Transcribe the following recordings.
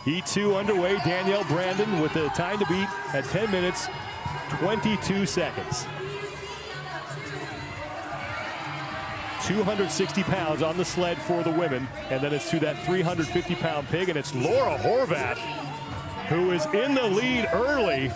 Heat 2 underway. Danielle Brandon with the time to beat at 10 minutes, 22 seconds. 260 pounds on the sled for the women, and then it's to that 350-pound pig, and it's Laura Horvath who is in the lead early.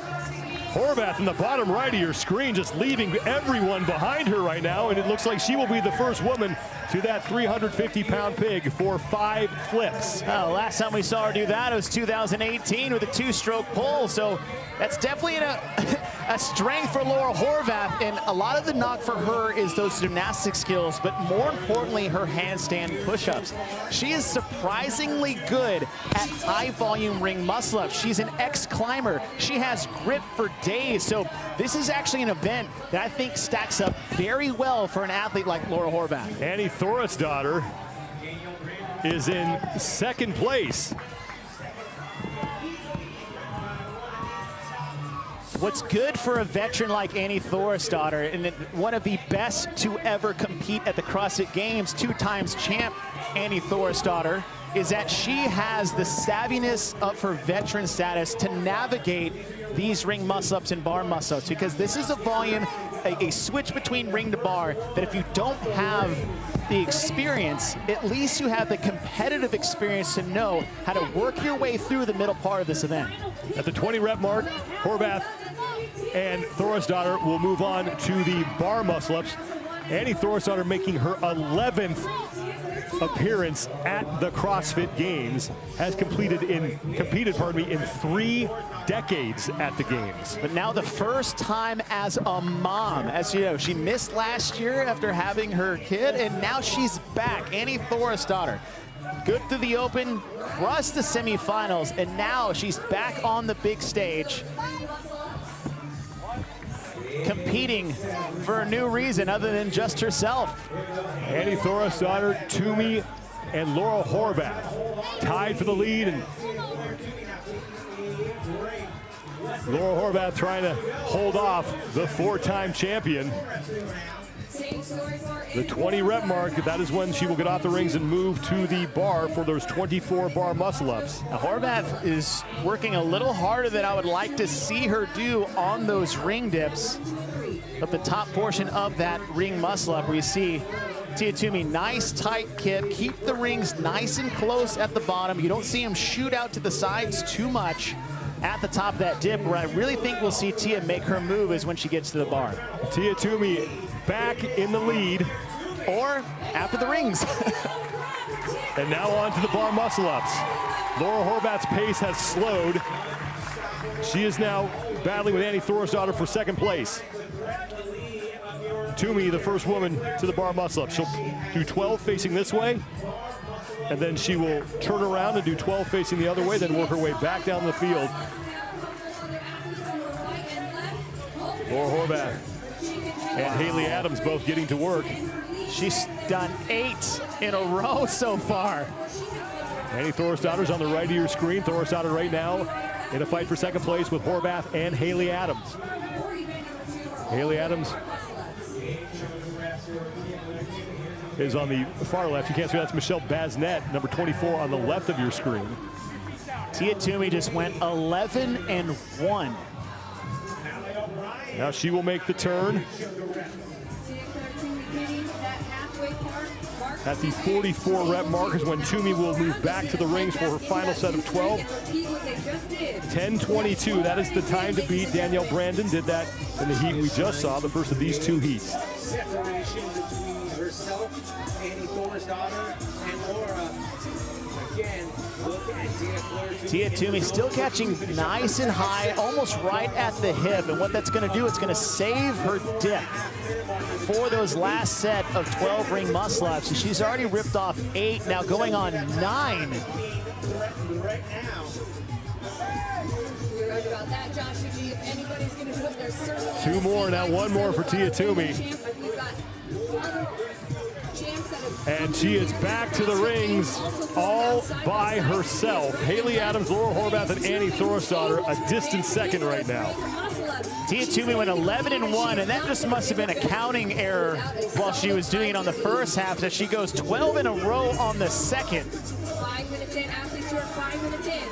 Horvath in the bottom right of your screen, just leaving everyone behind her right now, and it looks like she will be the first woman to that 350-pound pig for 5 flips. Last time we saw her do that, it was 2018 with a 2-stroke pull, so that's definitely a strength for Laura Horvath, and a lot of the knock for her is those gymnastic skills, but more importantly, her handstand push-ups. She is surprisingly good at high-volume ring muscle-ups. She's an ex-climber. She has grip for days, so this is actually an event that I think stacks up very well for an athlete like Laura Horvath. Annie Thorisdottir is in second place. What's good for a veteran like Annie Thorisdottir, and one of the best to ever compete at the CrossFit Games, 2-time champ Annie Thorisdottir, is that she has the savviness of her veteran status to navigate these ring muscle-ups and bar muscle-ups, because this is a volume, a switch between ring to bar, that if you don't have the experience, at least you have the competitive experience to know how to work your way through the middle part of this event. At the 20-rep mark, Horvath and Thorisdottir will move on to the bar muscle-ups. Annie Thorisdottir making her 11th appearance at the CrossFit Games, has competed in 3 decades at the Games. But now the first time as a mom. As you know, she missed last year after having her kid, and now she's back. Annie Thorisdottir, good through the open, crushed the semifinals, and now she's back on the big stage, competing for a new reason other than just herself. Annie Thorisdottir, Toomey, and Laura Horvath tied for the lead, and Laura Horvath trying to hold off the 4-time champion. The 20-rep mark, that is when she will get off the rings and move to the bar for those 24 bar muscle-ups. Now, Horvath is working a little harder than I would like to see her do on those ring dips. But the top portion of that ring muscle-up, where you see Tia Toomey, nice tight kip, keep the rings nice and close at the bottom. You don't see them shoot out to the sides too much at the top of that dip. Where I really think we'll see Tia make her move is when she gets to the bar. Tia Toomey back in the lead. Or after the rings. And now on to the bar muscle-ups. Laura Horvath's pace has slowed. She is now battling with Annie Thorisdottir for second place. Toomey, the first woman to the bar muscle-up. She'll do 12 facing this way, and then she will turn around and do 12 facing the other way, then work her way back down the field. Laura Horvath and Haley Adams both getting to work. She's done 8 in a row so far. Annie Thorisdottir's on the right of your screen. Thorisdottir right now in a fight for second place with Horvath and Haley Adams. Haley Adams is on the far left. You can't see that's Michelle Basnet, number 24 on the left of your screen. Tia Toomey just went 11-1. Now she will make the turn. At the 44-rep mark is when Toomey will move back to the rings for her final set of 12. 10:22, that is the time to beat. Danielle Brandon did that in the heat we just saw, the first of these 2 heats. Separation between herself, Annie Thorisdottir, and Laura. Again, look at Tia Toomey still catching nice and high, almost right at the hip. And what that's going to do, it's going to save her dip for those last set of 12 ring muscle-ups. So she's already ripped off 8, now going on 9. Two more, now 1 more for Tia Toomey. And she is back to the rings all by herself. Haley Adams, Laura Horvath, and Annie Thorisdottir a distant second right now. Tia Toomey went 11-1, and that just must have been a counting error while she was doing it on the first half, that she goes 12 in a row on the second. 5 minutes in, athletes who are 5 minutes in.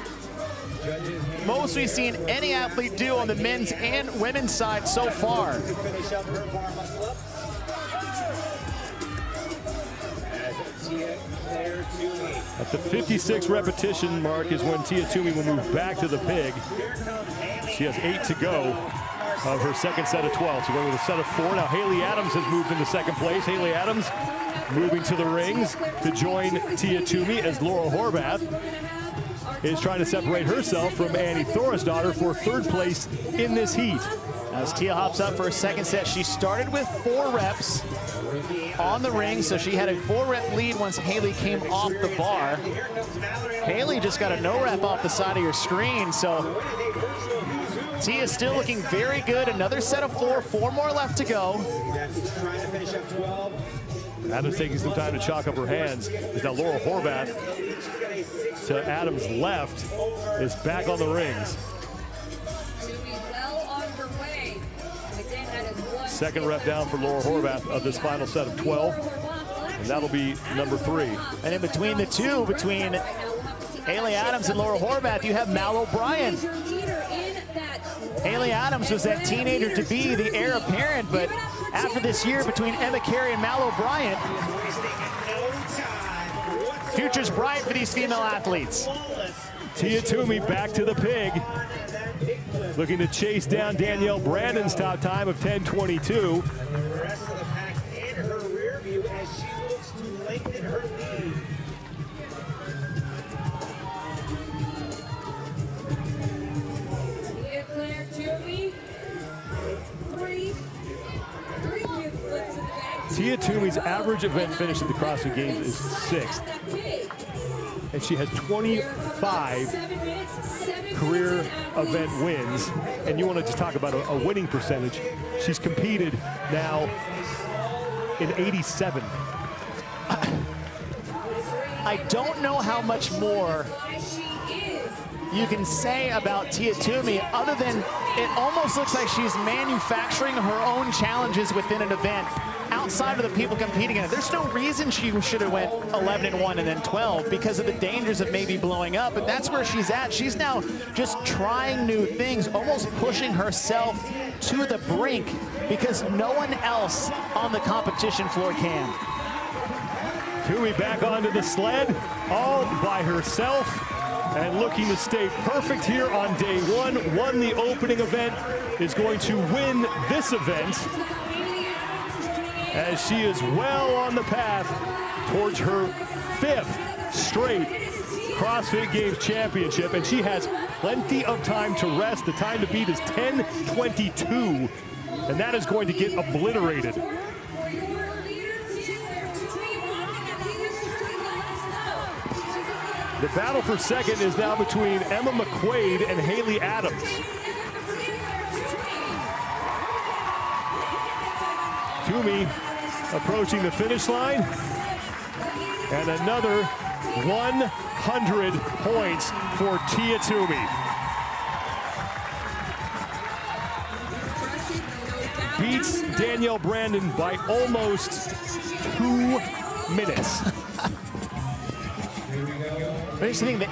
most we've seen any athlete do on the men's and women's side so far. Finish up her bar muscle up. Toomey. At the 56 repetition mark is when Toomey will move back to the pig. She has 8 to go of her second set of 12. So going with a set of 4. Now Haley Adams has moved into second place. Haley Adams moving to the rings to join Toomey as Laura Horvath is trying to separate herself from Annie Thorisdottir for third place in this heat. As Tia hops up for her second set, she started with 4 reps on the ring, so she had a 4-rep lead once Haley came off the bar. Haley just got a no rep off the side of your screen, so Tia still looking very good. Another set of 4 more left to go. Adams taking some time to chalk up her hands. Is now Laura Horvath to Adams' left is back on the rings. Second rep down for Laura Horvath of this final set of 12. And that'll be number 3. And in between the two, between Haley Adams and Laura Horvath, you have Mal O'Brien. Haley Adams was that teenager to be, the heir apparent, but after this year between Emma Carey and Mal O'Brien, future's bright for these female athletes. Tia Toomey back to the pig. Looking to chase down Danielle Brandon's top time of 10:22. The rest of the pack in her rear view as she looks to lengthen her lead. Claire Toomey. 3 good flips in the back. Tia Toomey's average event finish at the CrossFit Games is 6th. And she has 25 career event wins. And you want to just talk about a winning percentage. She's competed now in 87. I don't know how much more you can say about Tia Toomey other than it almost looks like she's manufacturing her own challenges within an event outside of the people competing in it. There's no reason she should have went 11-1 and then 12 because of the dangers of maybe blowing up, and that's where she's at. She's now just trying new things, almost pushing herself to the brink because no one else on the competition floor can. Toomey back onto the sled all by herself and looking to stay perfect here on day 1. Won the opening event, is going to win this event as she is well on the path towards her 5th straight CrossFit Games championship, and she has plenty of time to rest. The time to beat is 10:22, and that is going to get obliterated. The battle for second is now between Emma McQuaid and Haley Adams. Toomey approaching the finish line. And another 100 points for Tia Toomey. Beats Danielle Brandon by almost 2 minutes. But here's the thing, that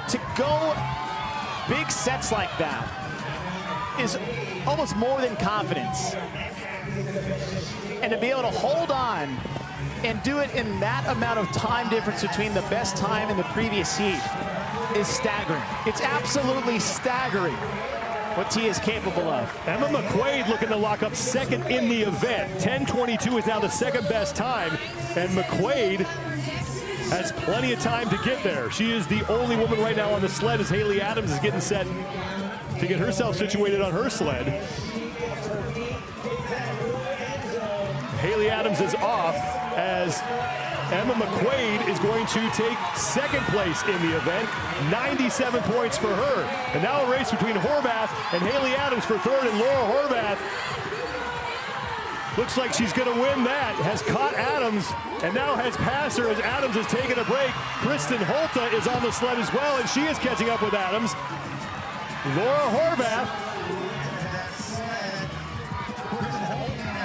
to go big sets like that is almost more than confidence. And to be able to hold on and do it in that amount of time difference between the best time and the previous heat is staggering. It's absolutely staggering what Tia is capable of. Emma McQuaid looking to lock up second in the event. 10:22 is now the second best time, and McQuaid has plenty of time to get there. She is the only woman right now on the sled as Haley Adams is getting set to get herself situated on her sled. Haley Adams is off as Emma McQuaid is going to take second place in the event. 97 points for her. And now a race between Horvath and Haley Adams for third, and Laura Horvath looks like she's going to win that. Has caught Adams and now has passed her as Adams has taken a break. Kristen Holta is on the sled as well, and she is catching up with Adams. Laura Horvath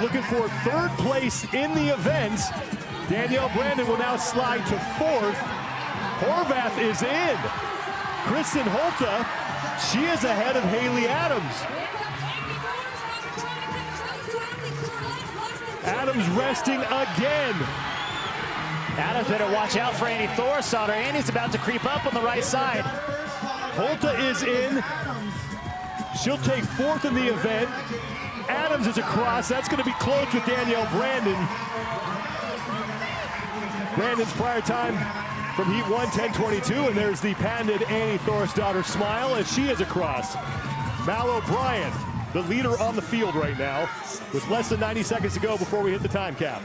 looking for third place in the event. Danielle Brandon will now slide to 4th. Horvath is in. Kristen Holta, she is ahead of Haley Adams. Adams resting again. Adams better watch out for Annie Thorstadter. Annie's about to creep up on the right side. Holta is in. She'll take 4th in the event. Adams is across. That's going to be close with Danielle Brandon. Brandon's prior time from Heat 1, 10:22, and there's the patented Annie Thorstadter smile as she is across. Mal O'Brien, the leader on the field right now, with less than 90 seconds to go before we hit the time cap.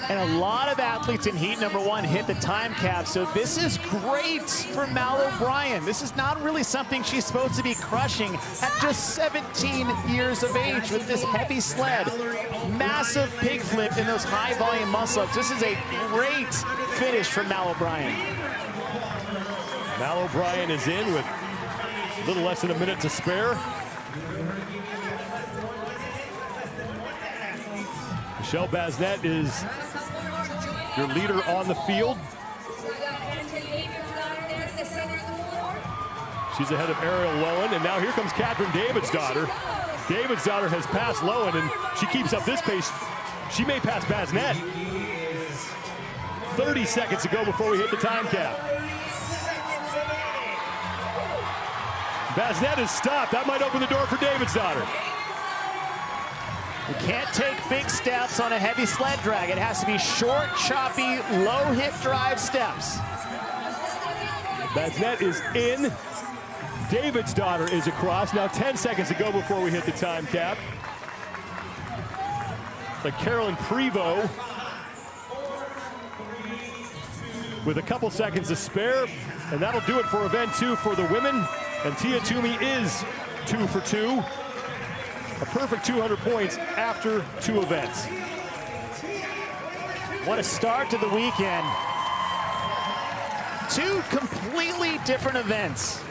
And a lot of athletes in heat number 1 hit the time cap, so this is great for Mal O'Brien. This is not really something she's supposed to be crushing at just 17 years of age with this heavy sled. Massive pig flip in those high volume muscle-ups. This is a great finish for Mal O'Brien. Mal O'Brien is in with a little less than a minute to spare. Michelle Basnet is your leader on the field. She's ahead of Ariel Lowen, and now here comes Catherine Davidsdottir. Davidsdottir has passed Lowen, and she keeps up this pace. She may pass Basnet. 30 seconds to go before we hit the time cap. Basnet is stopped. That might open the door for Davidsdottir. You can't take big steps on a heavy sled drag. It has to be short, choppy, low hip drive steps. Basnet is in. Davidsdottir is across. Now 10 seconds to go before we hit the time cap. Like Carolyn Prevost with a couple seconds to spare. And that'll do it for event 2 for the women. And Tia Toomey is 2 for 2. A perfect 200 points after 2 events. What a start to the weekend. 2 completely different events.